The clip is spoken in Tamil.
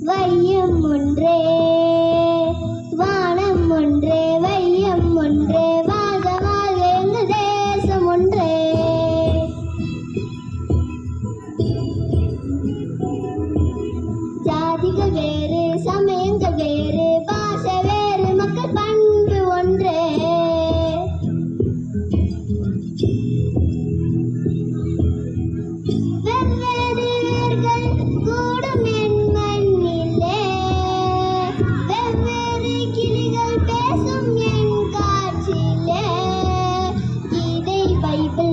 வையம் ஒன்றே வானம் ஒன்றே வையம் ஒன்றே வாழ்க வாழ்க எங்கள் தேசம் ஒன்றே. ஜாதிகள் வேறு சமயங்கள் வேறு பாஷை வேறு மக்கள் பண்பு ஒன்றே. வெவ்வேறு வேர்கள் கூடும் என் மண்ணிலே வெவ்வேறு கிளிகள் பேசும் என் காற்றிலே. இதை பைபிள்